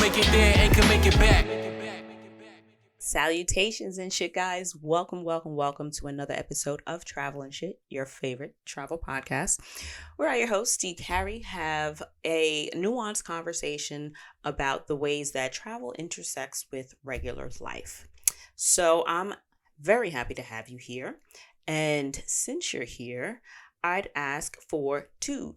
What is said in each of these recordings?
make it there and can make it back. Salutations and shit, guys. Welcome to another episode of Travel and Shit, your favorite travel podcast, where I, your host, Steve Harry, have a nuanced conversation about the ways that travel intersects with regular life. So I'm very happy to have you here. And since you're here, I'd ask for two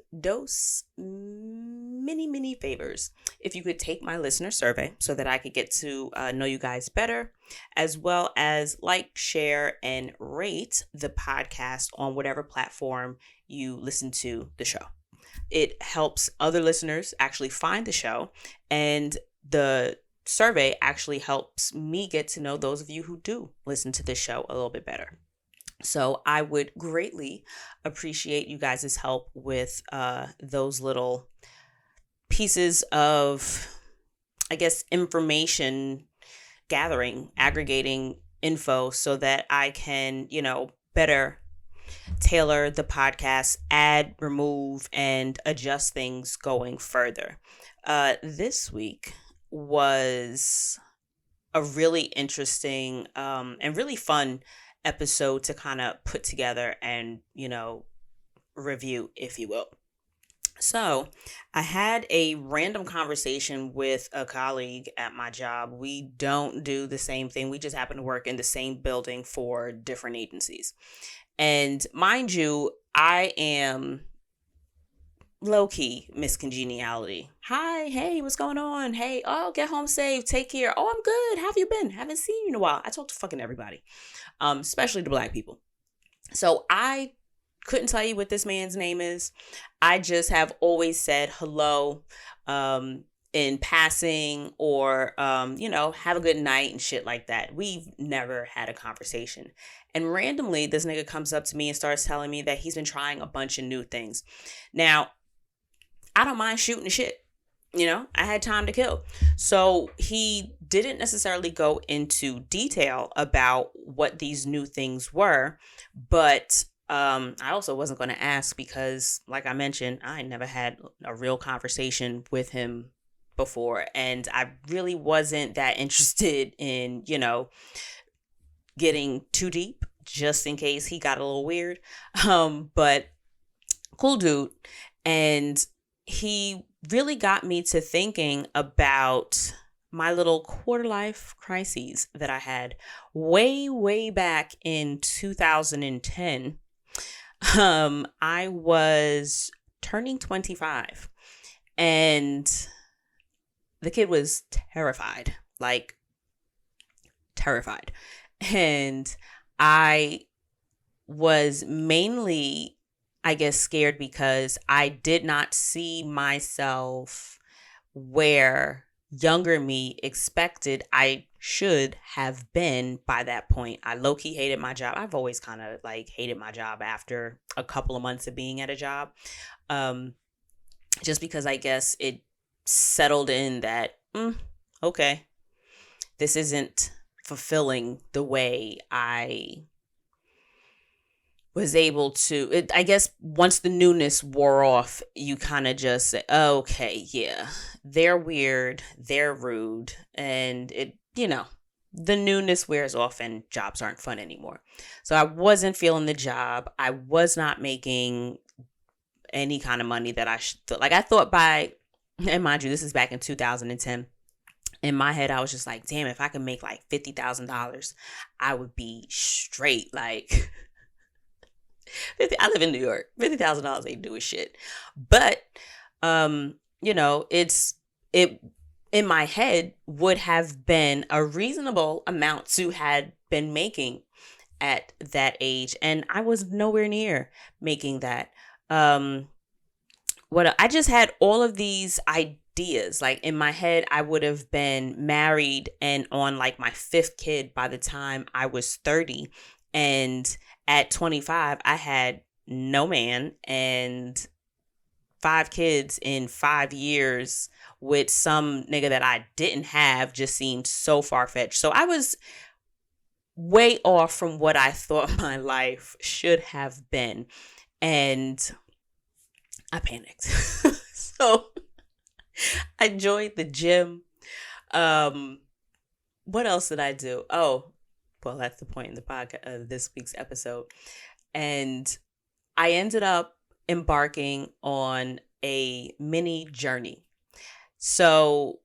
mini favors. If you could take my listener survey so that I could get to know you guys better, as well as like, share, and rate the podcast on whatever platform you listen to the show. It helps other listeners actually find the show, and the survey actually helps me get to know those of you who do listen to this show a little bit better. So I would greatly appreciate you guys' help with those little pieces of, I guess, information gathering, aggregating info so that I can, better tailor the podcast, add, remove, and adjust things going further. This week was a really interesting and really fun episode to kind of put together and, review, if you will. So I had a random conversation with a colleague at my job. We don't do the same thing. We just happen to work in the same building for different agencies. And mind you, I am low-key Miss Congeniality. Hi, hey, what's going on? Hey, oh, get home safe. Take care. Oh, I'm good. How have you been? Haven't seen you in a while. I talk to fucking everybody. Especially the black people. So I couldn't tell you what this man's name is. I just have always said hello in passing or, have a good night and shit like that. We've never had a conversation. And randomly, this nigga comes up to me and starts telling me that he's been trying a bunch of new things. Now, I don't mind shooting the shit. I had time to kill. So he didn't necessarily go into detail about what these new things were, but I also wasn't going to ask because, like I mentioned, I never had a real conversation with him before, and I really wasn't that interested in, getting too deep just in case he got a little weird. But cool dude. And he really got me to thinking about my little quarter life crises that I had way back in 2010. I was turning 25 and the kid was terrified. And I was mainly, I guess, scared because I did not see myself where younger me expected I should have been by that point. I low-key hated my job. I've always kind of hated my job after a couple of months of being at a job. Just because I guess it settled in that, okay, this isn't fulfilling the way I was able to. I guess once the newness wore off, you kind of just say, okay, yeah, they're weird, they're rude, and it, the newness wears off and jobs aren't fun anymore. So I wasn't feeling the job. I was not making any kind of money that I I thought by, and mind you, this is back in 2010. In my head, I was just like, damn, if I could make $50,000, I would be straight. I live in New York. $50,000 ain't doing shit. But, it in my head would have been a reasonable amount to had been making at that age. And I was nowhere near making that. I just had all of these ideas. In my head, I would have been married and on my fifth kid by the time I was 30. And at 25, I had no man and 5 kids in 5 years with some nigga that I didn't have just seemed so far-fetched. So I was way off from what I thought my life should have been. And I panicked. So I joined the gym. What else did I do? Oh, well, that's the point in the podcast, this week's episode. And I ended up embarking on a mini journey. So,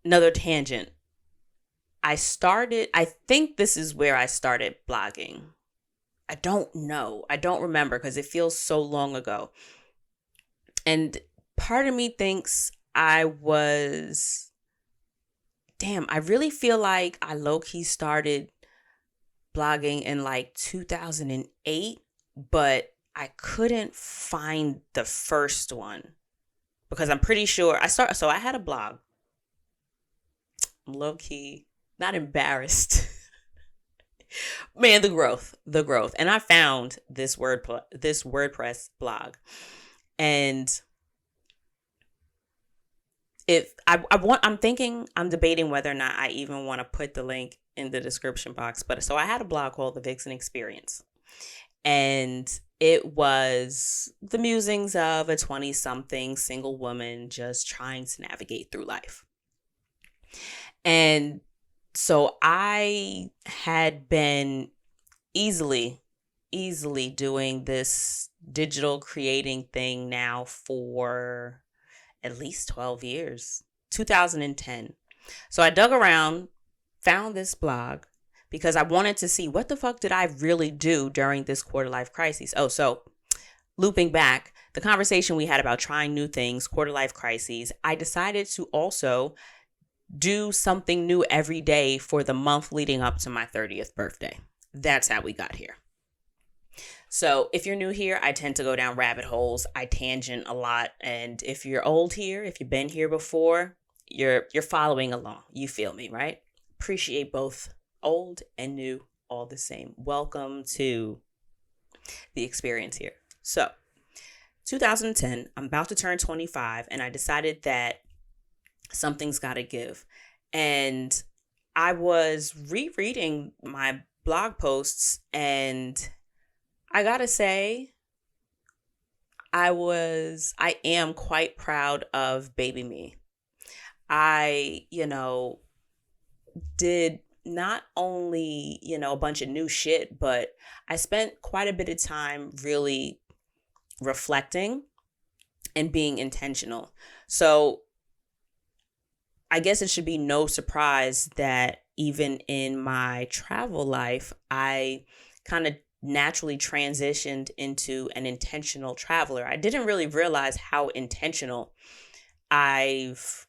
another tangent. I think this is where I started blogging. I don't know. I don't remember because it feels so long ago. And part of me thinks I really feel like I low-key started blogging in like 2008, but I couldn't find the first one because I'm pretty sure so I had a blog. I'm low-key not embarrassed. Man, the growth. And I found this WordPress blog. And I'm debating whether or not I even want to put the link in the description box. But so I had a blog called the Vixen Experience. And it was the musings of a 20-something single woman just trying to navigate through life. And so I had been easily doing this digital creating thing now for at least 12 years, 2010. So I dug around, found this blog because I wanted to see what the fuck did I really do during this quarter life crisis. Oh, so looping back, the conversation we had about trying new things, quarter life crises, I decided to also do something new every day for the month leading up to my 30th birthday. That's how we got here. So if you're new here, I tend to go down rabbit holes. I tangent a lot. And if you're old here, if you've been here before, you're following along. You feel me, right? Appreciate both old and new all the same. Welcome to the experience here. So 2010, I'm about to turn 25, and I decided that something's got to give. And I was rereading my blog posts, and I gotta say, I am quite proud of baby me. I, did not only, a bunch of new shit, but I spent quite a bit of time really reflecting and being intentional. So I guess it should be no surprise that even in my travel life, I kind of naturally transitioned into an intentional traveler. I didn't really realize how intentional I've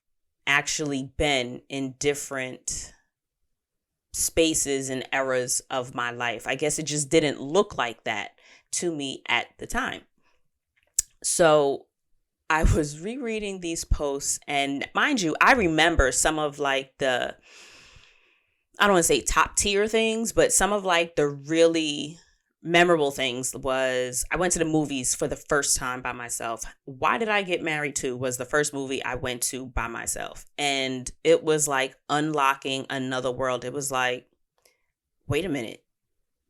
actually been in different spaces and eras of my life. I guess it just didn't look like that to me at the time. So I was rereading these posts, and mind you, I remember some of like I don't want to say top tier things, but some of like the really memorable things was I went to the movies for the first time by myself. Why Did I Get Married To was the first movie I went to by myself. And it was like unlocking another world. It was like, wait a minute.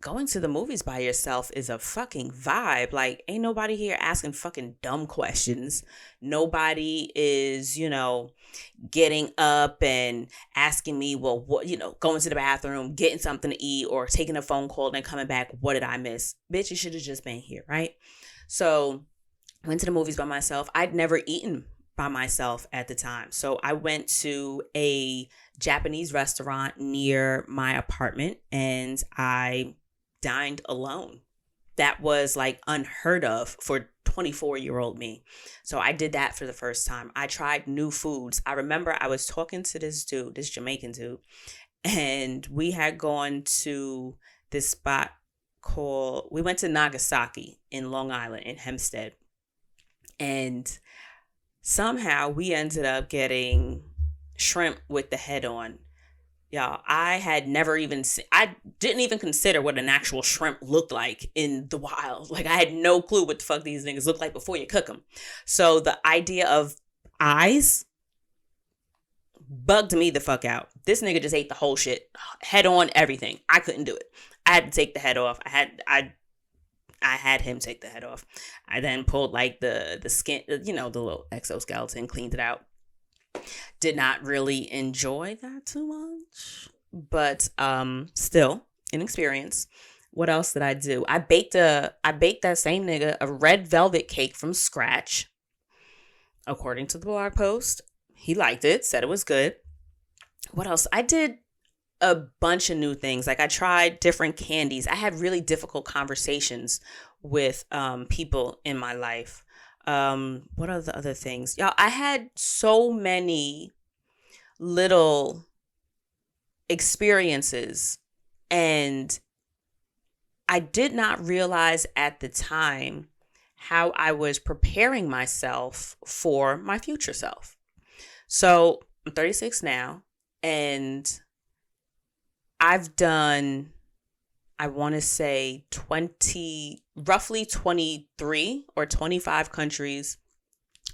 Going to the movies by yourself is a fucking vibe. Like, ain't nobody here asking fucking dumb questions. Nobody is, getting up and asking me, well, what, going to the bathroom, getting something to eat, or taking a phone call and then coming back. What did I miss? Bitch, you should have just been here, right? So I went to the movies by myself. I'd never eaten by myself at the time. So I went to a Japanese restaurant near my apartment, and I dined alone. That was like unheard of for 24-year-old me. So I did that for the first time. I tried new foods. I remember I was talking to this Jamaican dude, and we had gone to this spot we went to Nagasaki in Long Island in Hempstead. And somehow we ended up getting shrimp with the head on. Y'all, I didn't even consider what an actual shrimp looked like in the wild. Like, I had no clue what the fuck these niggas look like before you cook them. So the idea of eyes bugged me the fuck out. This nigga just ate the whole shit, head on, everything. I couldn't do it. I had to take the head off. I had him take the head off. I then pulled like the skin, the little exoskeleton, cleaned it out. Did not really enjoy that too much, but still an experience. What else did I do? I baked that same nigga a red velvet cake from scratch. According to the blog post, he liked it, said it was good. What else? I did a bunch of new things. Like I tried different candies. I had really difficult conversations with people in my life. What are the other things? Y'all, I had so many little experiences, and I did not realize at the time how I was preparing myself for my future self. So I'm 36 now, and I've done, I want to say roughly 23 or 25 countries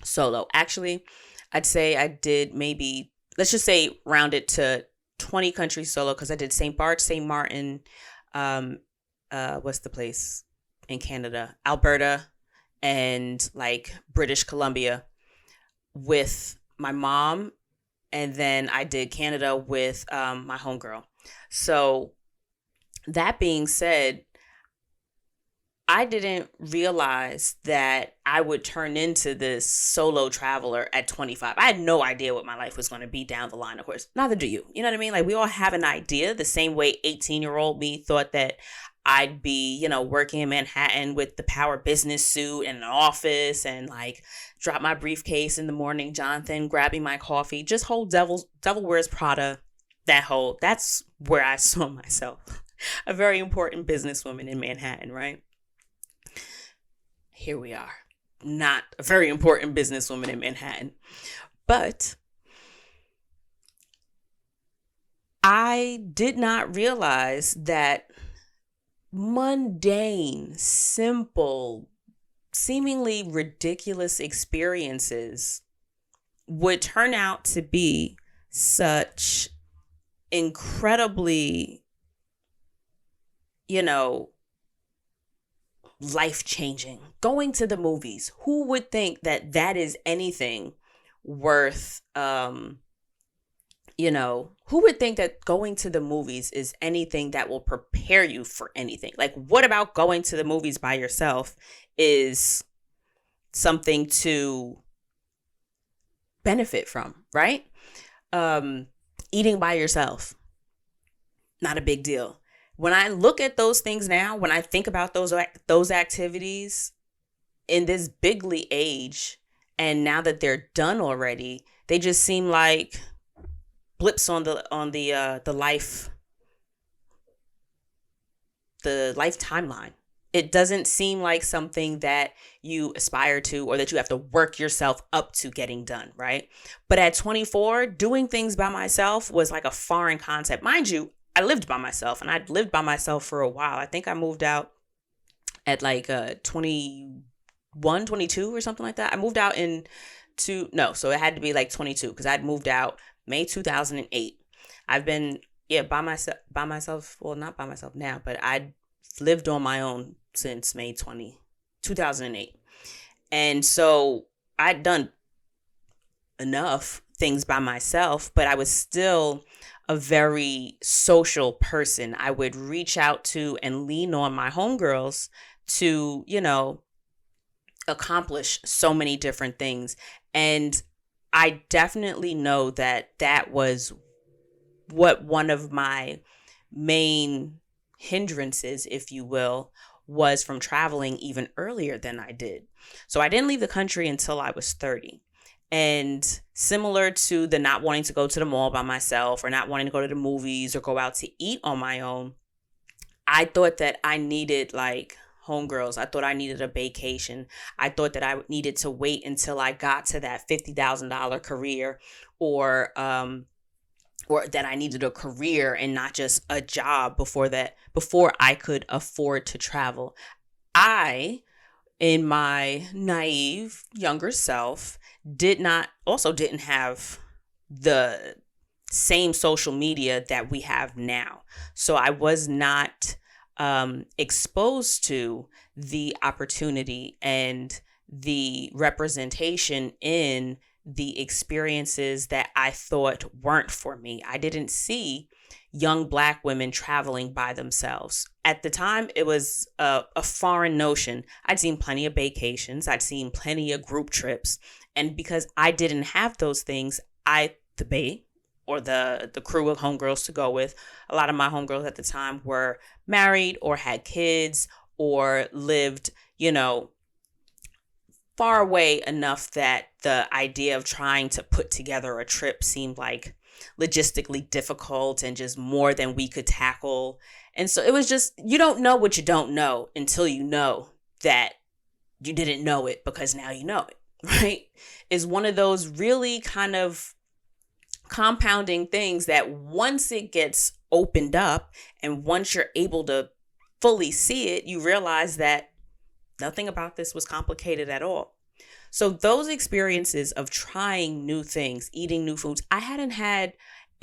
solo. Actually, I'd say I did maybe, let's just say round it to 20 countries solo, because I did St. Barth, St. Martin, what's the place in Canada? Alberta, and like British Columbia with my mom. And then I did Canada with my homegirl. So that being said, I didn't realize that I would turn into this solo traveler at 25. I had no idea what my life was going to be down the line, of course. Neither do you. You know what I mean? Like, we all have an idea, the same way 18-year-old me thought that I'd be, working in Manhattan with the power business suit and an office, and like drop my briefcase in the morning, Jonathan grabbing my coffee, just whole Devil Wears Prada. That's where I saw myself. A very important businesswoman in Manhattan, right? Here we are. Not a very important businesswoman in Manhattan. But I did not realize that mundane, simple, seemingly ridiculous experiences would turn out to be such incredibly, life-changing. Going to the movies. Who would think that that is anything worth, who would think that going to the movies is anything that will prepare you for anything? Like, what about going to the movies by yourself is something to benefit from, right? Eating by yourself, not a big deal. When I look at those things now, when I think about those activities in this bigly age, and now that they're done already, they just seem like blips on the life timeline. It doesn't seem like something that you aspire to or that you have to work yourself up to getting done, right? But at 24, doing things by myself was like a foreign concept. Mind you, I lived by myself, and I'd lived by myself for a while. I think I moved out at like 21, 22 or something like that. I moved out so it had to be like 22, because I'd moved out May 2008. I've been, by myself, well, not by myself now, but I'd lived on my own since May 2008. And so I'd done enough things by myself, but I was still a very social person. I would reach out to and lean on my homegirls to, accomplish so many different things. And I definitely know that that was what one of my main hindrances, if you will, was from traveling even earlier than I did. So I didn't leave the country until I was 30. And similar to the not wanting to go to the mall by myself, or not wanting to go to the movies or go out to eat on my own, I thought that I needed like homegirls. I thought I needed a vacation. I thought that I needed to wait until I got to that $50,000 career, or that I needed a career and not just a job before I could afford to travel. I, in my naive younger self, didn't have the same social media that we have now. So I was not exposed to the opportunity and the representation in the experiences that I thought weren't for me. I didn't see young Black women traveling by themselves. At the time, it was a foreign notion. I'd seen plenty of vacations. I'd seen plenty of group trips. And because I didn't have those things, the bae, or the crew of homegirls to go with, a lot of my homegirls at the time were married or had kids or lived, far away enough that the idea of trying to put together a trip seemed like logistically difficult and just more than we could tackle. And so it was just, you don't know what you don't know until you know that you didn't know it, because now you know it, right? Is one of those really kind of compounding things that once it gets opened up and once you're able to fully see it, you realize that nothing about this was complicated at all. So those experiences of trying new things, eating new foods, I hadn't had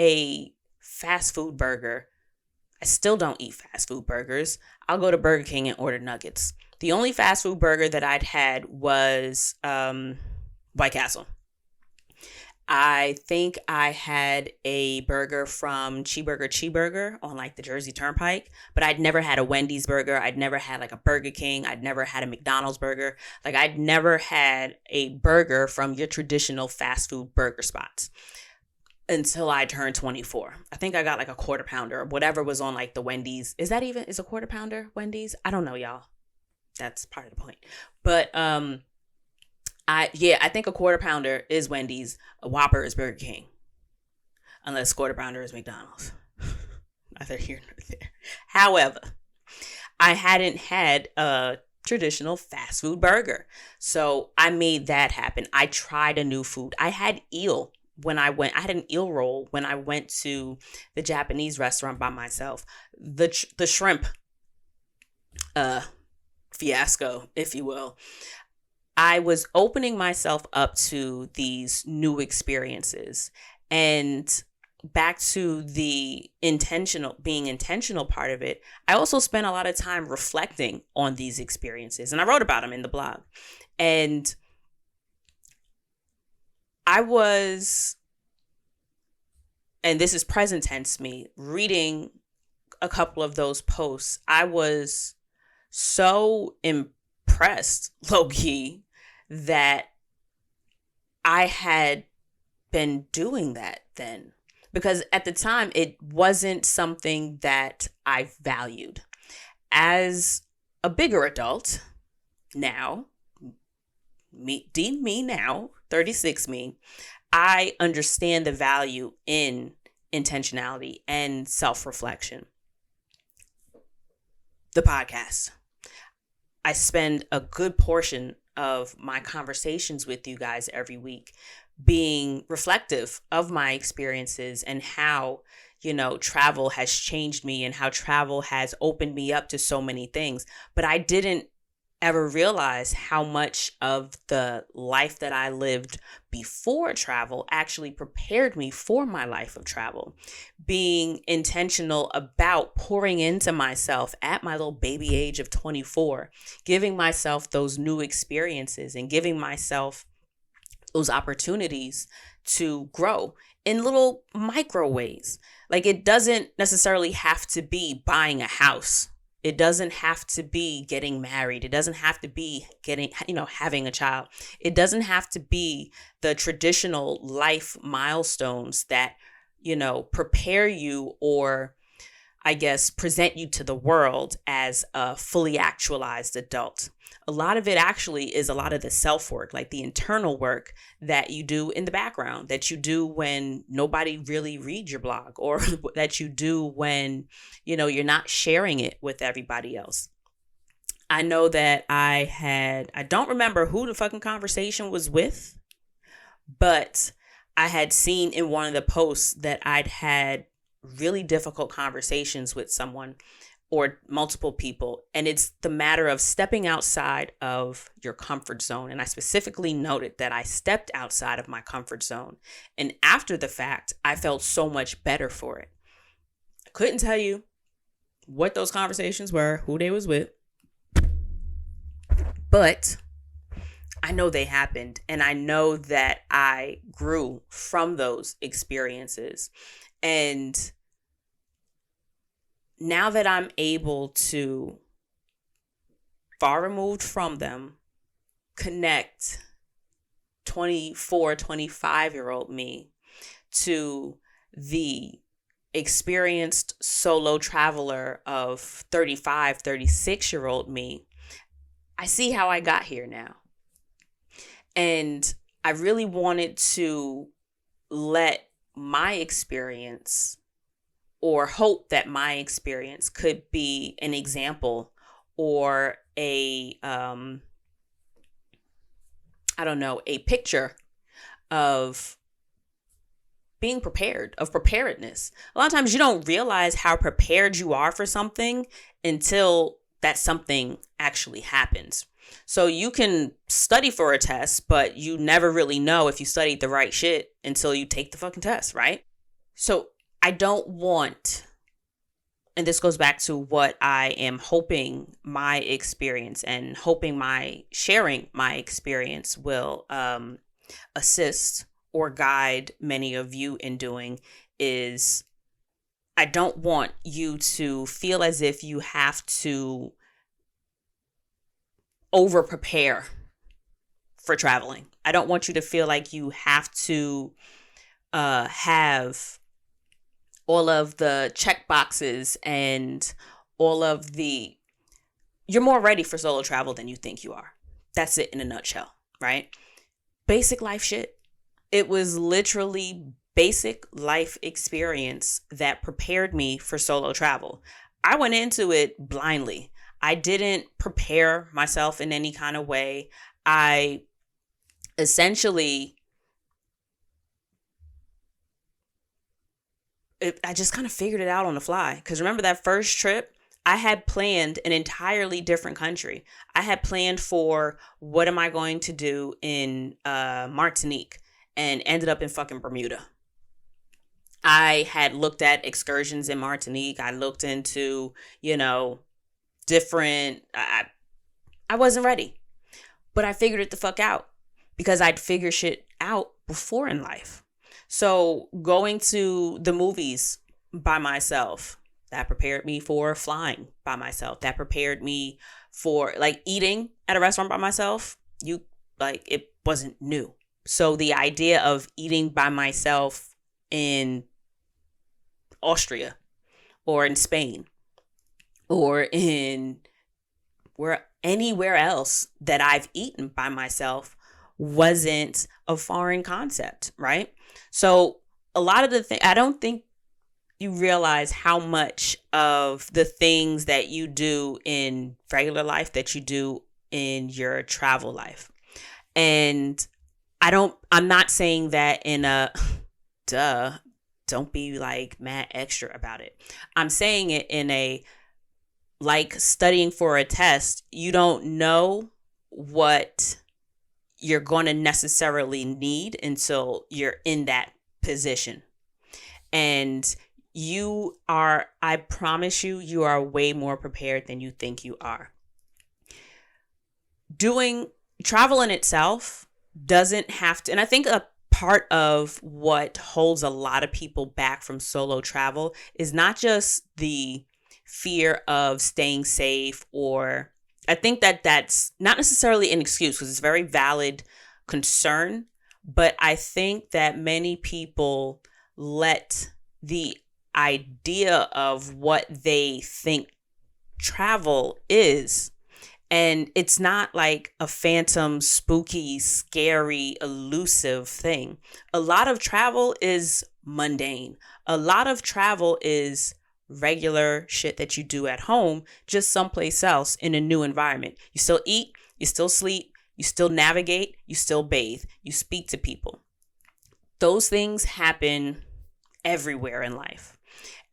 a fast food burger. I still don't eat fast food burgers. I'll go to Burger King and order nuggets. The only fast food burger that I'd had was White Castle. I think I had a burger from Cheeseburger on like the Jersey Turnpike, but I'd never had a Wendy's burger. I'd never had like a Burger King. I'd never had a McDonald's burger. Like I'd never had a burger from your traditional fast food burger spots until I turned 24. I think I got like a quarter pounder or whatever was on like the Wendy's. Is a quarter pounder Wendy's? I don't know, y'all. That's part of the point. But I think a quarter pounder is Wendy's. A Whopper is Burger King. Unless quarter pounder is McDonald's. Neither here nor there. However, I hadn't had a traditional fast food burger. So I made that happen. I tried a new food. I had eel when I went. I had an eel roll when I went to the Japanese restaurant by myself. The shrimp fiasco, if you will. I was opening myself up to these new experiences, and back to the being intentional part of it. I also spent a lot of time reflecting on these experiences, and I wrote about them in the blog. And and this is present tense me, reading a couple of those posts, I was so impressed, low-key, that I had been doing that then. Because at the time, it wasn't something that I valued. As a bigger adult, now, me now, 36 me, I understand the value in intentionality and self-reflection. The podcast. I spend a good portion of my conversations with you guys every week being reflective of my experiences and how, travel has changed me and how travel has opened me up to so many things. But I didn't ever realize how much of the life that I lived before travel actually prepared me for my life of travel. Being intentional about pouring into myself at my little baby age of 24, giving myself those new experiences and giving myself those opportunities to grow in little micro ways. Like, it doesn't necessarily have to be buying a house. It doesn't have to be getting married. It doesn't have to be having a child. It doesn't have to be the traditional life milestones that, prepare you or, I guess, present you to the world as a fully actualized adult. A lot of it actually is a lot of the self-work, like the internal work that you do in the background, that you do when nobody really reads your blog, or that you do when, you're not sharing it with everybody else. I know that I don't remember who the fucking conversation was with, but I had seen in one of the posts that I'd had really difficult conversations with someone or multiple people. And it's the matter of stepping outside of your comfort zone. And I specifically noted that I stepped outside of my comfort zone. And after the fact, I felt so much better for it. I couldn't tell you what those conversations were, who they was with, but I know they happened, and I know that I grew from those experiences. And now that I'm able to, far removed from them, connect 24, 25-year-old me to the experienced solo traveler of 35, 36-year-old me, I see how I got here now. And I really wanted to let my experience, or hope that my experience, could be an example or a picture of being prepared, of preparedness. A lot of times you don't realize how prepared you are for something until that something actually happens. So you can study for a test, but you never really know if you studied the right shit until you take the fucking test, right? So I don't want, and this goes back to what I am hoping my experience and hoping my sharing my experience will assist or guide many of you in doing, is I don't want you to feel as if you have to over prepare for traveling. I don't want you to feel like you have to have all of the check boxes and all of the, you're more ready for solo travel than you think you are. That's it in a nutshell, right? Basic life shit. It was literally basic life experience that prepared me for solo travel. I went into it blindly. I didn't prepare myself in any kind of way. I essentially, I just kind of figured it out on the fly. Because remember that first trip, I had planned an entirely different country. I had planned for what am I going to do in Martinique, and ended up in fucking Bermuda. I had looked at excursions in Martinique. I looked into, different, I wasn't ready, but I figured it the fuck out because I'd figure shit out before in life. So going to the movies by myself, that prepared me for flying by myself. That prepared me for eating at a restaurant by myself. It wasn't new. So the idea of eating by myself in Austria or in Spain or in anywhere else that I've eaten by myself wasn't a foreign concept, right? So a lot of the things, I don't think you realize how much of the things that you do in regular life that you do in your travel life. And I'm not saying that in a, don't be mad extra about it. I'm saying it in a, studying for a test, you don't know what you're going to necessarily need until you're in that position. And I promise you are way more prepared than you think you are. Doing travel in itself doesn't have to, and I think a part of what holds a lot of people back from solo travel is not just the fear of staying safe, or I think that that's not necessarily an excuse because it's a very valid concern, but I think that many people let the idea of what they think travel is, and it's not like a phantom, spooky, scary, elusive thing. A lot of travel is mundane. A lot of travel is regular shit that you do at home, just someplace else in a new environment. You still eat, you still sleep, you still navigate, you still bathe, you speak to people. Those things happen everywhere in life.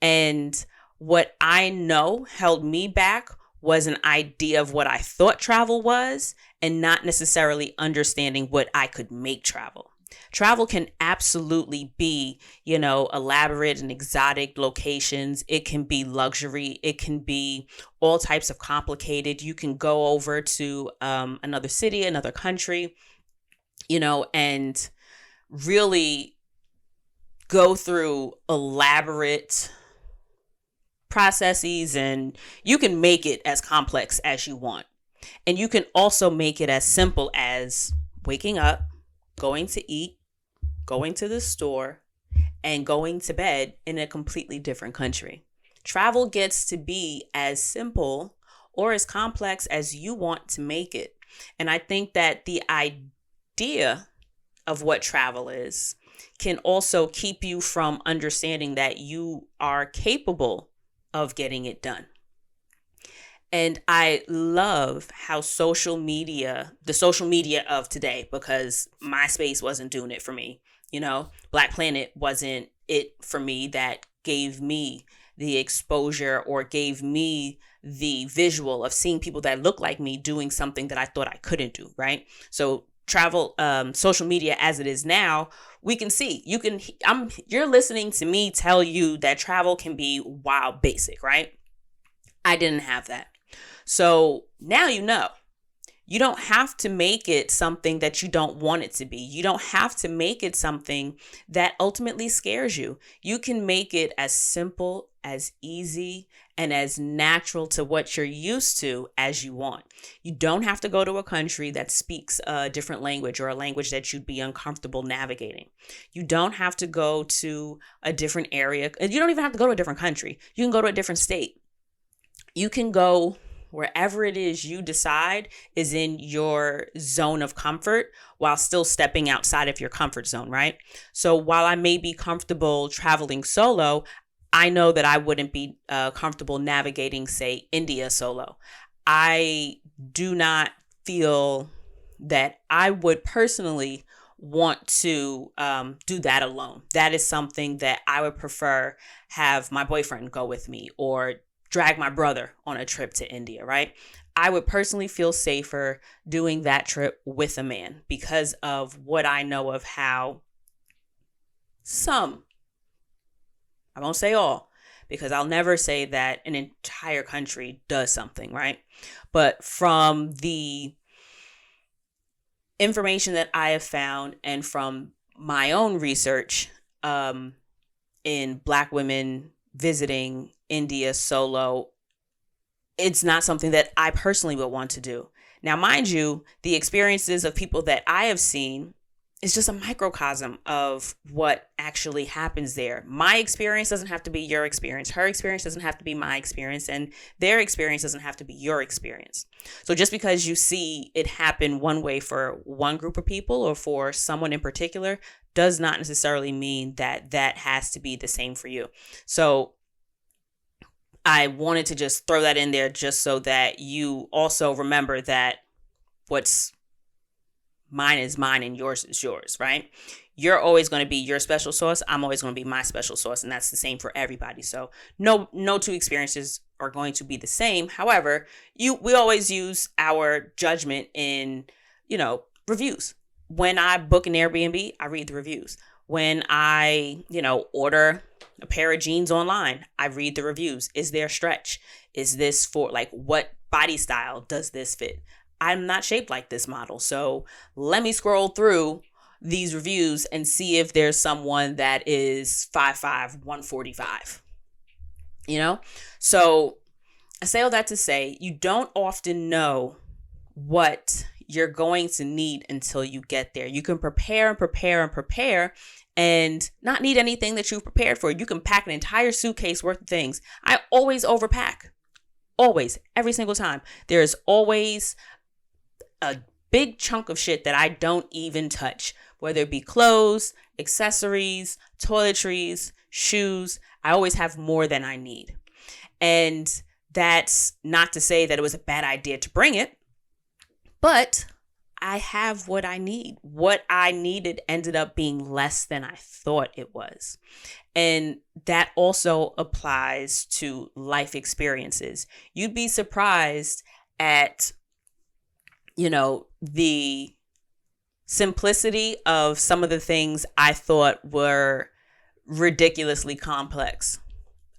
And what I know held me back was an idea of what I thought travel was and not necessarily understanding what I could make travel. Travel can absolutely be, elaborate and exotic locations. It can be luxury. It can be all types of complicated. You can go over to another city, another country, and really go through elaborate processes, and you can make it as complex as you want. And you can also make it as simple as waking up, going to eat, going to the store, and going to bed in a completely different country. Travel gets to be as simple or as complex as you want to make it. And I think that the idea of what travel is can also keep you from understanding that you are capable of getting it done. And I love how the social media of today, because MySpace wasn't doing it for me. Black Planet wasn't it for me that gave me the exposure or gave me the visual of seeing people that look like me doing something that I thought I couldn't do, right? So travel, social media as it is now, we can see, you're listening to me tell you that travel can be wild basic, right? I didn't have that. So now you don't have to make it something that you don't want it to be. You don't have to make it something that ultimately scares you. You can make it as simple, as easy, and as natural to what you're used to as you want. You don't have to go to a country that speaks a different language or a language that you'd be uncomfortable navigating. You don't have to go to a different area. You don't even have to go to a different country. You can go to a different state. You can go wherever it is you decide is in your zone of comfort while still stepping outside of your comfort zone, right? So while I may be comfortable traveling solo, I know that I wouldn't be comfortable navigating, say, India solo. I do not feel that I would personally want to do that alone. That is something that I would prefer have my boyfriend go with me or drag my brother on a trip to India, right? I would personally feel safer doing that trip with a man because of what I know of how some, I won't say all, because I'll never say that an entire country does something, right? But from the information that I have found and from my own research in Black women visiting India solo, it's not something that I personally would want to do. Now, mind you, the experiences of people that I have seen is just a microcosm of what actually happens there. My experience doesn't have to be your experience. Her experience doesn't have to be my experience. And their experience doesn't have to be your experience. So just because you see it happen one way for one group of people or for someone in particular does not necessarily mean that that has to be the same for you. So I wanted to just throw that in there just so that you also remember that what's mine is mine and yours is yours, right? You're always going to be your special sauce. I'm always going to be my special sauce. And that's the same for everybody. So no two experiences are going to be the same. However, we always use our judgment in, reviews. When I book an Airbnb, I read the reviews. When I, order a pair of jeans online, I read the reviews. Is there a stretch? Is this for what body style does this fit? I'm not shaped like this model. So let me scroll through these reviews and see if there's someone that is 5'5", 145. So I say all that to say, you don't often know what you're going to need until you get there. You can prepare and prepare and prepare and not need anything that you've prepared for. You can pack an entire suitcase worth of things. I always overpack. Always. Every single time. There's always a big chunk of shit that I don't even touch, whether it be clothes, accessories, toiletries, shoes. I always have more than I need. And that's not to say that it was a bad idea to bring it, but I have what I need. What I needed ended up being less than I thought it was. And that also applies to life experiences. You'd be surprised at the simplicity of some of the things I thought were ridiculously complex.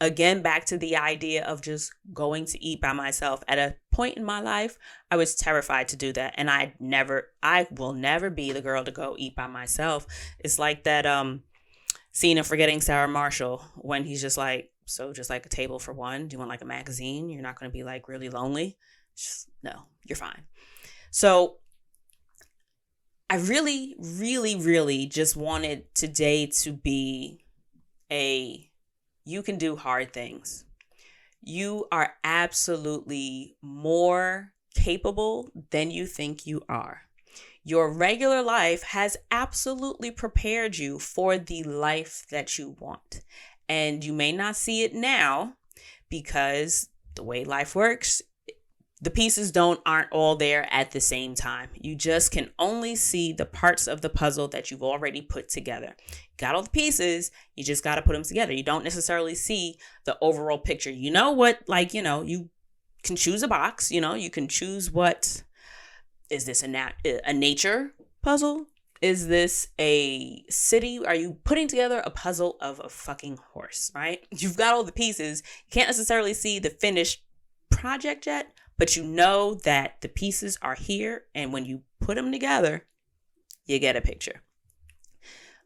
Again, back to the idea of just going to eat by myself. At a point in my life, I was terrified to do that. And I will never be the girl to go eat by myself. It's like that scene of Forgetting Sarah Marshall when he's just like, so just like a table for one. Do you want like a magazine? You're not going to be like really lonely. No, you're fine. So I really, really, really just wanted today to be you can do hard things. You are absolutely more capable than you think you are. Your regular life has absolutely prepared you for the life that you want. And you may not see it now because the way life works, the pieces aren't all there at the same time. You just can only see the parts of the puzzle that you've already put together. Got all the pieces, you just got to put them together. You don't necessarily see the overall picture. You know what, you can choose a box, you can choose what, is this a nature puzzle? Is this a city? Are you putting together a puzzle of a fucking horse, right? You've got all the pieces. You can't necessarily see the finished project yet, but you know that the pieces are here, and when you put them together, you get a picture.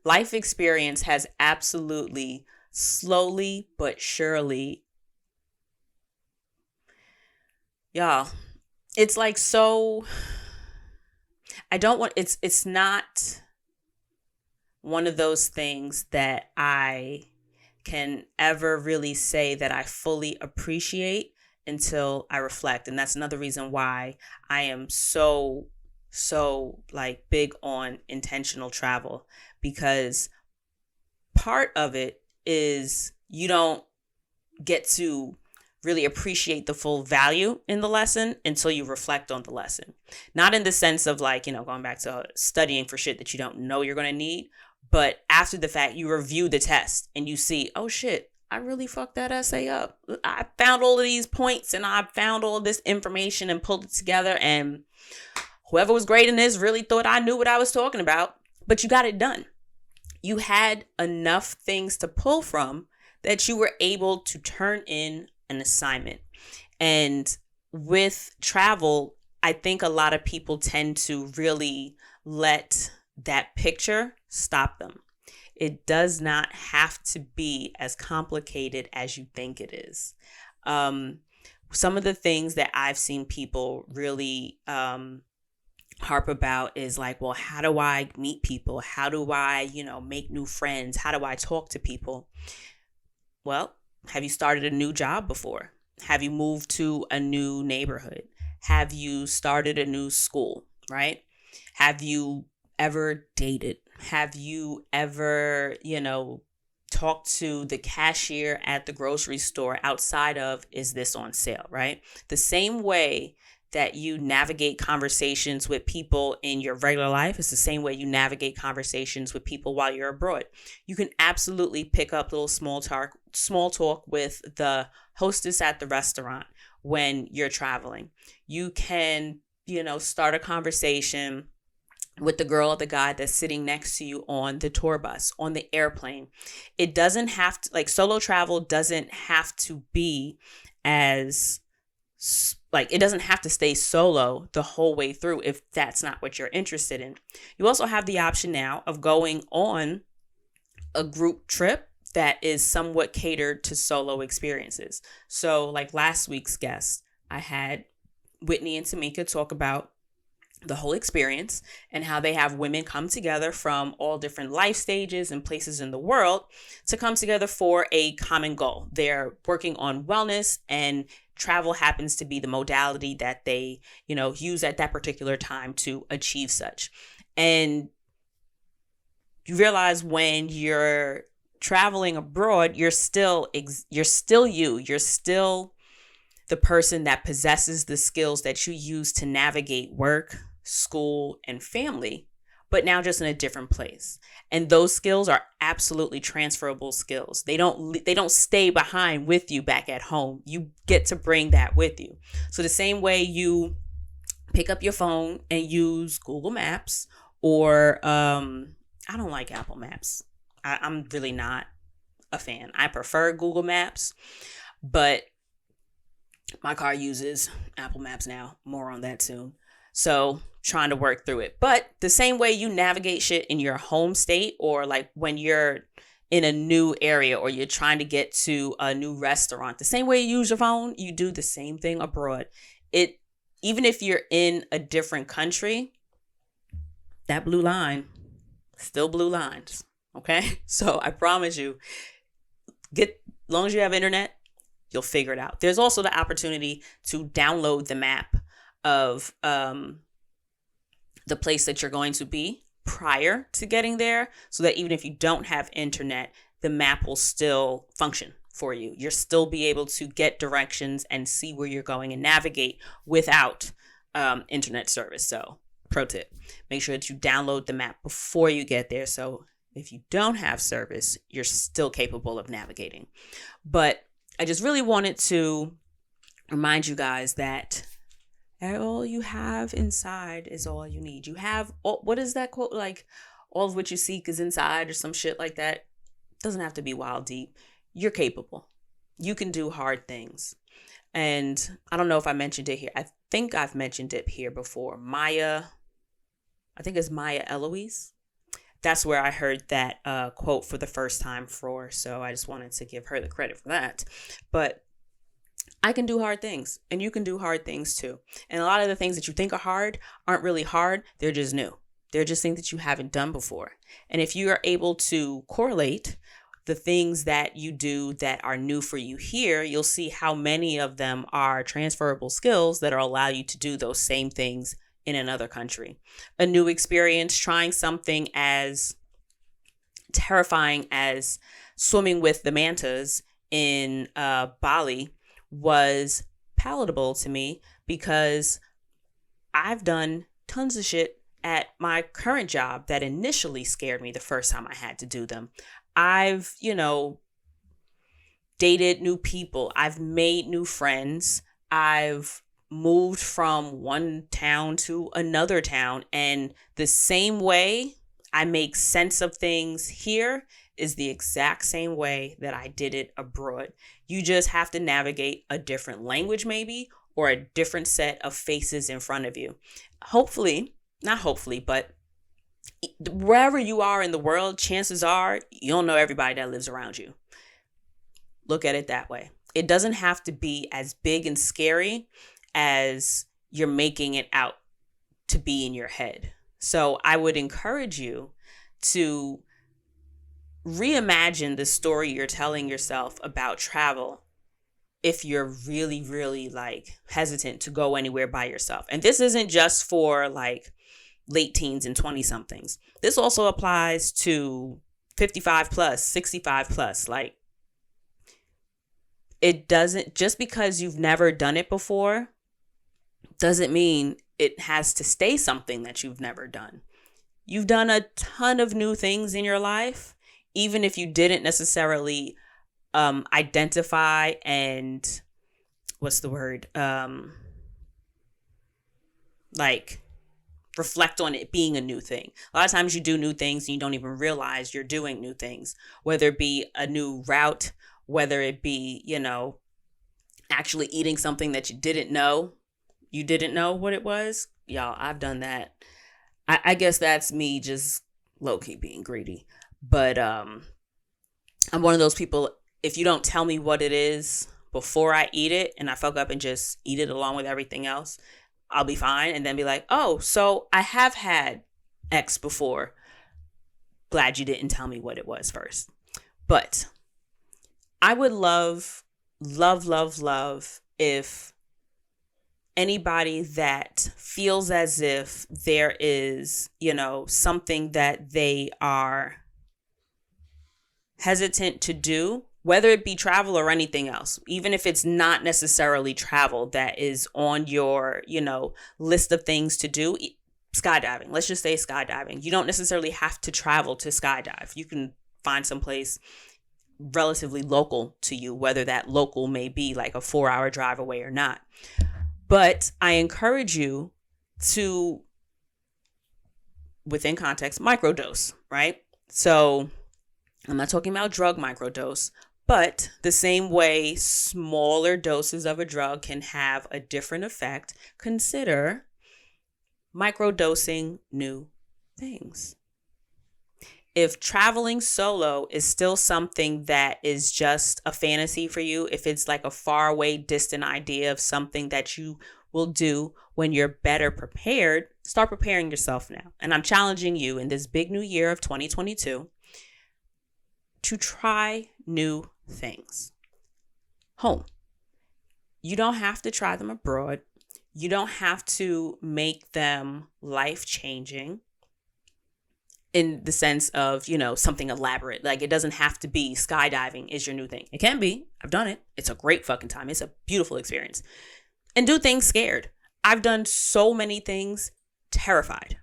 Life experience has absolutely, slowly but surely, y'all, it's like so, it's not one of those things that I can ever really say that I fully appreciate until I reflect. And that's another reason why I am so like big on intentional travel, because part of it is you don't get to really appreciate the full value in the lesson until you reflect on the lesson. Not in the sense of going back to studying for shit that you don't know you're going to need, but after the fact, you review the test and you see, oh shit, I really fucked that essay up. I found all of these points and I found all this information and pulled it together, and whoever was grading this really thought I knew what I was talking about, but you got it done. You had enough things to pull from that you were able to turn in an assignment. And with travel, I think a lot of people tend to really let that picture stop them. It does not have to be as complicated as you think it is. Some of the things that I've seen people really harp about is like, well, how do I meet people? How do I, make new friends? How do I talk to people? Well, have you started a new job before? Have you moved to a new neighborhood? Have you started a new school, right? Have you ever dated? Have you ever, talked to the cashier at the grocery store outside of, is this on sale, right? The same way that you navigate conversations with people in your regular life is the same way you navigate conversations with people while you're abroad. You can absolutely pick up little small talk with the hostess at the restaurant when you're traveling. You can, start a conversation with the girl or the guy that's sitting next to you on the tour bus, on the airplane. It doesn't have to, solo travel doesn't have to be as, it doesn't have to stay solo the whole way through if that's not what you're interested in. You also have the option now of going on a group trip that is somewhat catered to solo experiences. So like last week's guest, I had Whitney and Tamika talk about the whole experience and how they have women come together from all different life stages and places in the world to come together for a common goal. They're working on wellness, and travel happens to be the modality that they, use at that particular time to achieve such. And you realize when you're traveling abroad, you're still you. You're still the person that possesses the skills that you use to navigate work, school, and family, but now just in a different place. And those skills are absolutely transferable skills. They don't stay behind with you back at home. You get to bring that with you. So the same way you pick up your phone and use Google Maps or I don't like Apple Maps. I'm really not a fan. I prefer Google Maps, but my car uses Apple Maps now. More on that soon. So trying to work through it. But the same way you navigate shit in your home state, or like when you're in a new area or you're trying to get to a new restaurant, the same way you use your phone, you do the same thing abroad. Even if you're in a different country, that blue line, still blue lines. Okay. So I promise you, as long as you have internet, you'll figure it out. There's also the opportunity to download the map of the place that you're going to be prior to getting there, so that even if you don't have internet, the map will still function for you. You'll still be able to get directions and see where you're going and navigate without internet service. So pro tip, make sure that you download the map before you get there. So if you don't have service, you're still capable of navigating. But I just really wanted to remind you guys that all you have inside is all you need. You have, what is that quote? Like, all of what you seek is inside, or some shit like that. Doesn't have to be wild deep. You're capable. You can do hard things. And I don't know if I mentioned it here. I think I've mentioned it here before. I think it's Maya Eloise. That's where I heard that quote for the first time for. So I just wanted to give her the credit for that. But I can do hard things, and you can do hard things too. And a lot of the things that you think are hard aren't really hard. They're just new. They're just things that you haven't done before. And if you are able to correlate the things that you do that are new for you here, you'll see how many of them are transferable skills that will allow you to do those same things in another country. A new experience, trying something as terrifying as swimming with the mantas in Bali was palatable to me, because I've done tons of shit at my current job that initially scared me the first time I had to do them. I've, dated new people. I've made new friends. I've moved from one town to another town. And the same way I make sense of things here is the exact same way that I did it abroad. You just have to navigate a different language maybe, or a different set of faces in front of you. Not hopefully, but wherever you are in the world, chances are you don't know everybody that lives around you. Look at it that way. It doesn't have to be as big and scary as you're making it out to be in your head. So I would encourage you to reimagine the story you're telling yourself about travel if you're really, really hesitant to go anywhere by yourself. And this isn't just for late teens and 20 somethings. This also applies to 55 plus, 65 plus. It doesn't, just because you've never done it before doesn't mean it has to stay something that you've never done. You've done a ton of new things in your life, even if you didn't necessarily identify and reflect on it being a new thing. A lot of times you do new things and you don't even realize you're doing new things, whether it be a new route, whether it be, actually eating something that you didn't know what it was. Y'all, I've done that. I guess that's me just low-key being greedy. But I'm one of those people, if you don't tell me what it is before I eat it and I fuck up and just eat it along with everything else, I'll be fine. And then be like, oh, so I have had X before. Glad you didn't tell me what it was first. But I would love if anybody that feels as if there is, something that they are hesitant to do, whether it be travel or anything else, even if it's not necessarily travel that is on your, list of things to do. Skydiving. Let's just say skydiving. You don't necessarily have to travel to skydive. You can find someplace relatively local to you, whether that local may be like a 4-hour drive away or not. But I encourage you to within context, microdose, right? So I'm not talking about drug microdose, but the same way smaller doses of a drug can have a different effect, consider microdosing new things. If traveling solo is still something that is just a fantasy for you, if it's like a far away, distant idea of something that you will do when you're better prepared, start preparing yourself now. And I'm challenging you in this big new year of 2022 to try new things. Home. You don't have to try them abroad. You don't have to make them life-changing in the sense of, something elaborate. Like, it doesn't have to be skydiving is your new thing. It can be. I've done it. It's a great fucking time. It's a beautiful experience. And do things scared. I've done so many things terrified.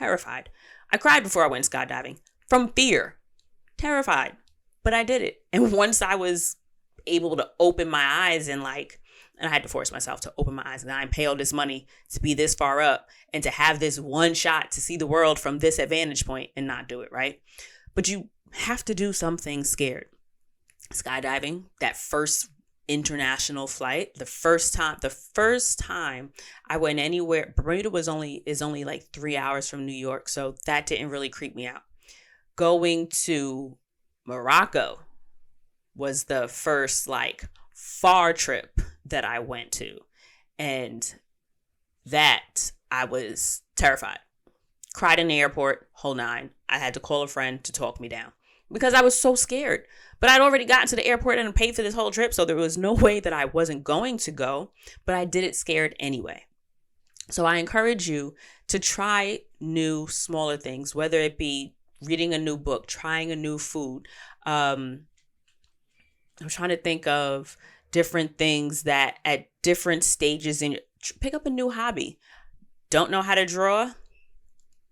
I cried before I went skydiving from fear. Terrified. But I did it. And once I was able to open my eyes and I had to force myself to open my eyes, and I paid all this money to be this far up and to have this one shot to see the world from this vantage point and not do it, right? But you have to do something scared. Skydiving, that first international flight, the first time I went anywhere, Bermuda is only like 3 hours from New York, so that didn't really creep me out. Going to Morocco was the first far trip that I went to, and that I was terrified. Cried in the airport, whole nine. I had to call a friend to talk me down because I was so scared. But I'd already gotten to the airport and paid for this whole trip, so there was no way that I wasn't going to go, but I did it scared anyway. So I encourage you to try new, smaller things, whether it be reading a new book, trying a new food. I'm trying to think of different things that at different stages pick up a new hobby. Don't know how to draw?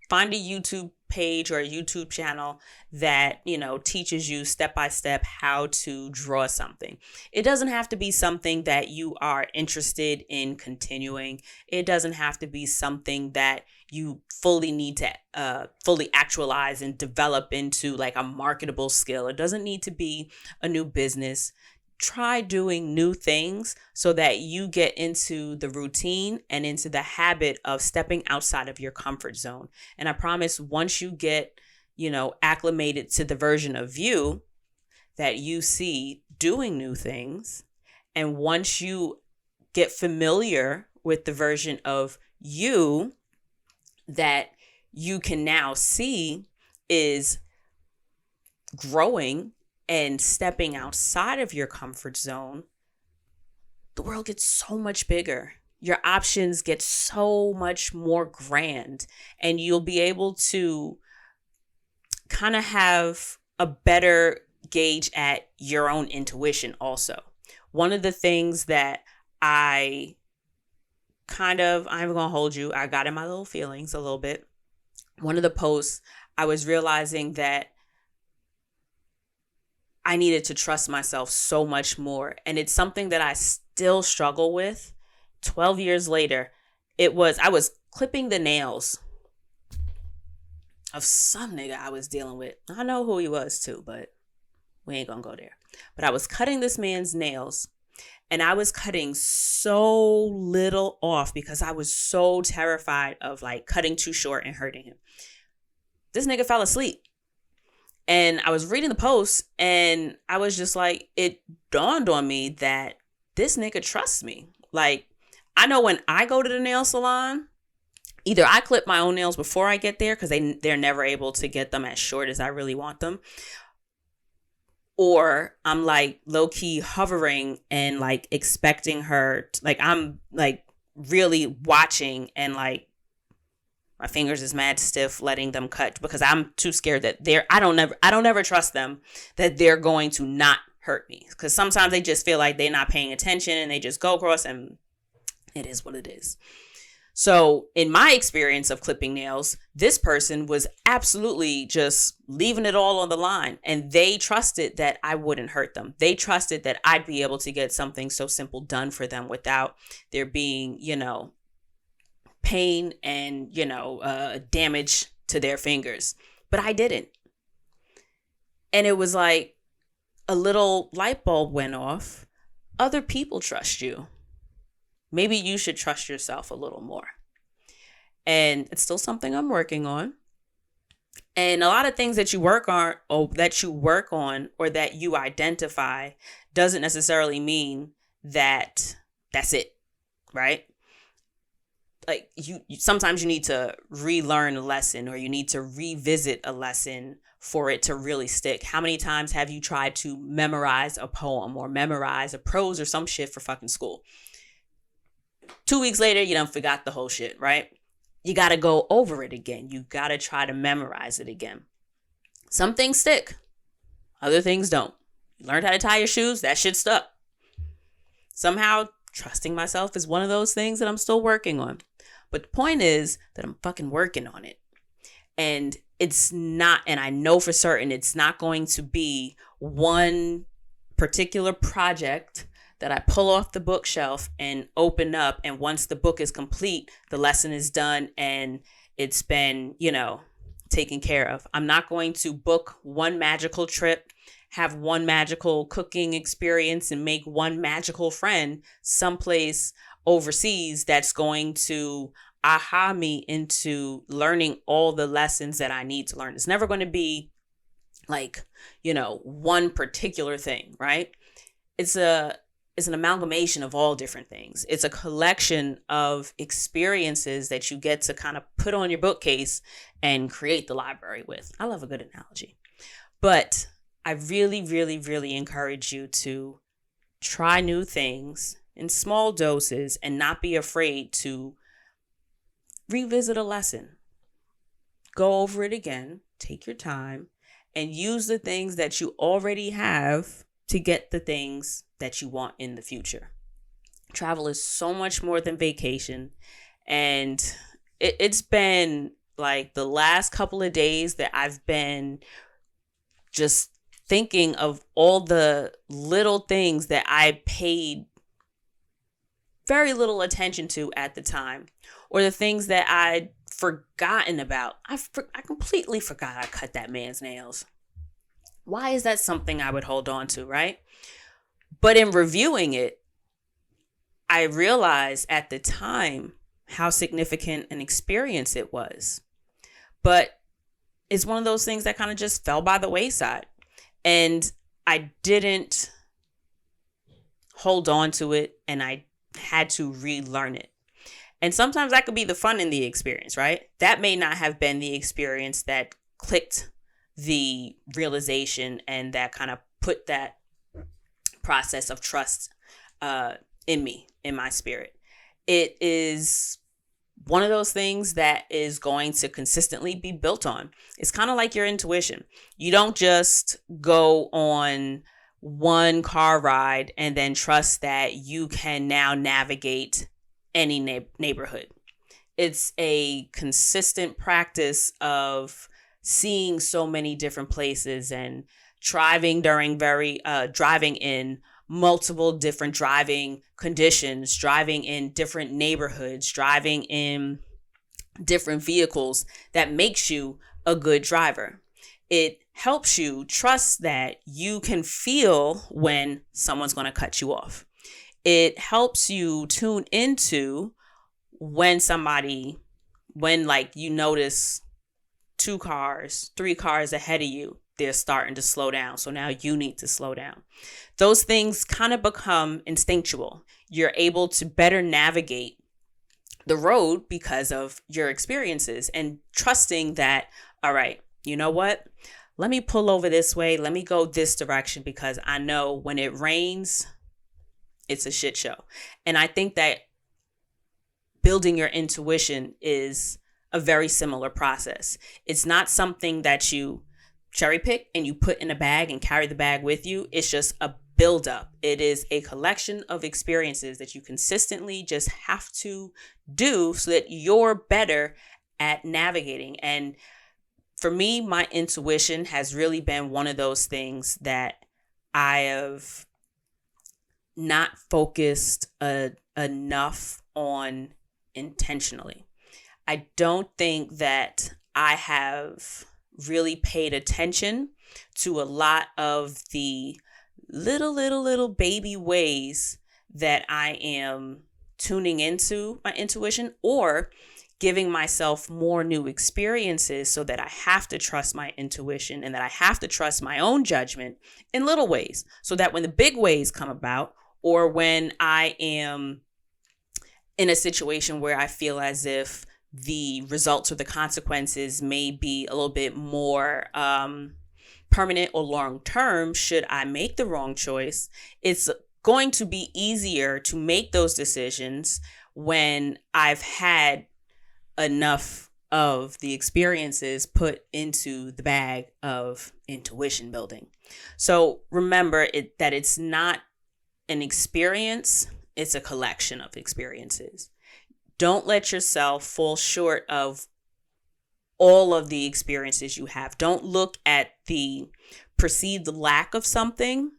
Find a YouTube page or a YouTube channel that, teaches you step by step how to draw something. It doesn't have to be something that you are interested in continuing. It doesn't have to be something that you fully need to fully actualize and develop into a marketable skill. It doesn't need to be a new business. Try doing new things so that you get into the routine and into the habit of stepping outside of your comfort zone. And I promise once you get, acclimated to the version of you that you see doing new things, and once you get familiar with the version of you that you can now see is growing and stepping outside of your comfort zone, the world gets so much bigger. Your options get so much more grand, and you'll be able to kind of have a better gauge at your own intuition also. One of the things that I'm going to hold you, I got in my little feelings a little bit. One of the posts, I was realizing that I needed to trust myself so much more. And it's something that I still struggle with 12 years later. I was clipping the nails of some nigga I was dealing with. I know who he was too, but we ain't gonna go there. But I was cutting this man's nails, and I was cutting so little off because I was so terrified of cutting too short and hurting him. This nigga fell asleep. And I was reading the post, and I was just it dawned on me that this nigga trusts me. I know when I go to the nail salon, either I clip my own nails before I get there because they're never able to get them as short as I really want them. Or I'm low-key hovering and expecting her I'm really watching and my fingers is mad stiff letting them cut because I'm too scared that I don't ever trust them that they're going to not hurt me. Because sometimes they just feel like they're not paying attention and they just go across, and it is what it is. So in my experience of clipping nails, this person was absolutely just leaving it all on the line, and they trusted that I wouldn't hurt them. They trusted that I'd be able to get something so simple done for them without there being, pain and, damage to their fingers. But I didn't. And it was like a little light bulb went off. Other people trust you. Maybe you should trust yourself a little more. And it's still something I'm working on. And a lot of things that you work on or that you identify doesn't necessarily mean that that's it, right? Like you sometimes you need to relearn a lesson, or you need to revisit a lesson for it to really stick. How many times have you tried to memorize a poem or memorize a prose or some shit for fucking school? 2 weeks later, you done forgot the whole shit, right? You got to go over it again. You got to try to memorize it again. Some things stick. Other things don't. You learned how to tie your shoes. That shit stuck. Somehow, trusting myself is one of those things that I'm still working on. But the point is that I'm fucking working on it. And it's not, and I know for certain it's not going to be one particular project that I pull off the bookshelf and open up. And once the book is complete, the lesson is done and it's been, taken care of. I'm not going to book one magical trip, have one magical cooking experience, and make one magical friend someplace overseas that's going to aha me into learning all the lessons that I need to learn. It's never going to be like, one particular thing, right? It's an amalgamation of all different things. It's a collection of experiences that you get to kind of put on your bookcase and create the library with. I love a good analogy. But I really, really, really encourage you to try new things in small doses and not be afraid to revisit a lesson. Go over it again, take your time, and use the things that you already have to get the things that you want in the future. Travel is so much more than vacation. And it's been like the last couple of days that I've been just thinking of all the little things that I paid very little attention to at the time, or the things that I'd forgotten about. I completely forgot I cut that man's nails. Why is that something I would hold on to, right? But in reviewing it, I realized at the time how significant an experience it was. But it's one of those things that kind of just fell by the wayside. And I didn't hold on to it, and I had to relearn it. And sometimes that could be the fun in the experience, right? That may not have been the experience that clicked the realization and that kind of put that process of trust in me, in my spirit. It is one of those things that is going to consistently be built on. It's kind of like your intuition. You don't just go on one car ride and then trust that you can now navigate any neighborhood. It's a consistent practice of seeing so many different places and driving in multiple different driving conditions, driving in different neighborhoods, driving in different vehicles that makes you a good driver. It helps you trust that you can feel when someone's going to cut you off. It helps you tune into when you notice 2 cars, 3 cars ahead of you, they're starting to slow down. So now you need to slow down. Those things kind of become instinctual. You're able to better navigate the road because of your experiences and trusting that, all right, you know what? Let me pull over this way. Let me go this direction because I know when it rains, it's a shit show. And I think that building your intuition is a very similar process. It's not something that you cherry pick and you put in a bag and carry the bag with you. It's just a buildup. It is a collection of experiences that you consistently just have to do so that you're better at navigating. And for me, my intuition has really been one of those things that I have not focused enough on intentionally. I don't think that I have really paid attention to a lot of the little baby ways that I am tuning into my intuition, or giving myself more new experiences so that I have to trust my intuition and that I have to trust my own judgment in little ways, so that when the big ways come about, or when I am in a situation where I feel as if the results or the consequences may be a little bit more permanent or long term, should I make the wrong choice, it's going to be easier to make those decisions when I've had enough of the experiences put into the bag of intuition building. So remember that it's not an experience, it's a collection of experiences. Don't let yourself fall short of all of the experiences you have. Don't look at the perceived lack of something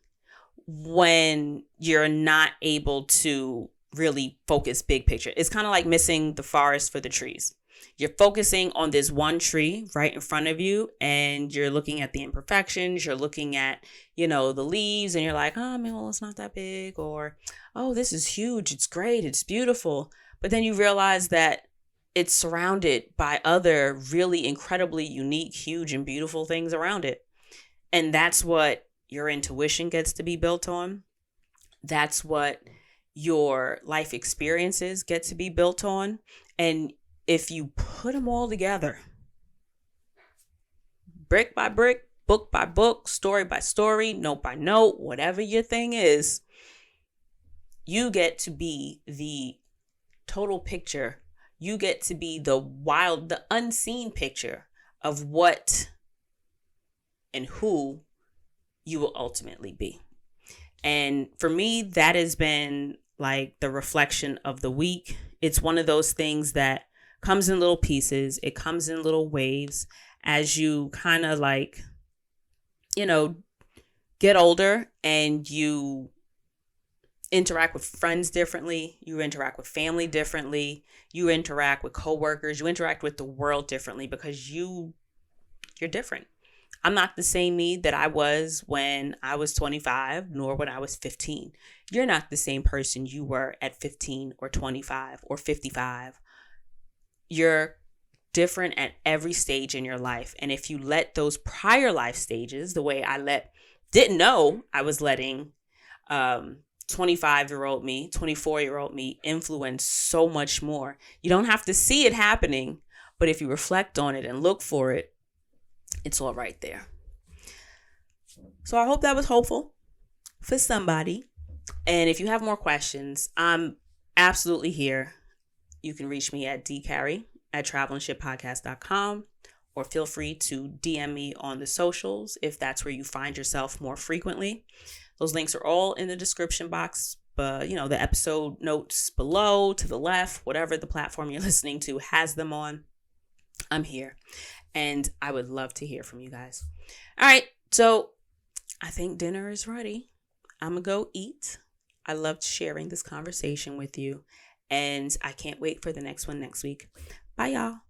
when you're not able to really focus big picture. It's kind of like missing the forest for the trees. You're focusing on this one tree right in front of you, and you're looking at the imperfections. You're looking at, the leaves, and you're like, oh man, well, it's not that big, or, oh, this is huge. It's great. It's beautiful. But then you realize that it's surrounded by other really incredibly unique, huge, and beautiful things around it. And that's what your intuition gets to be built on. That's what your life experiences get to be built on. And if you put them all together, brick by brick, book by book, story by story, note by note, whatever your thing is, you get to be the total picture. You get to be the unseen picture of what and who you will ultimately be. And for me, that has been like the reflection of the week. It's one of those things that comes in little pieces. It comes in little waves as you kind of get older and you interact with friends differently. You interact with family differently. You interact with coworkers. You interact with the world differently because you're different. I'm not the same me that I was when I was 25, nor when I was 15. You're not the same person you were at 15 or 25 or 55. You're different at every stage in your life. And if you let those prior life stages, the way I didn't know I was letting 25-year-old me, 24-year-old me influence so much more. You don't have to see it happening, but if you reflect on it and look for it, it's all right there. So I hope that was hopeful for somebody. And if you have more questions, I'm absolutely here. You can reach me at dcarry@travelandshippodcast.com, or feel free to DM me on the socials if that's where you find yourself more frequently. Those links are all in the description box, but the episode notes below, to the left, whatever the platform you're listening to has them on. I'm here. And I would love to hear from you guys. All right. So I think dinner is ready. I'm going to go eat. I loved sharing this conversation with you. And I can't wait for the next one next week. Bye, y'all.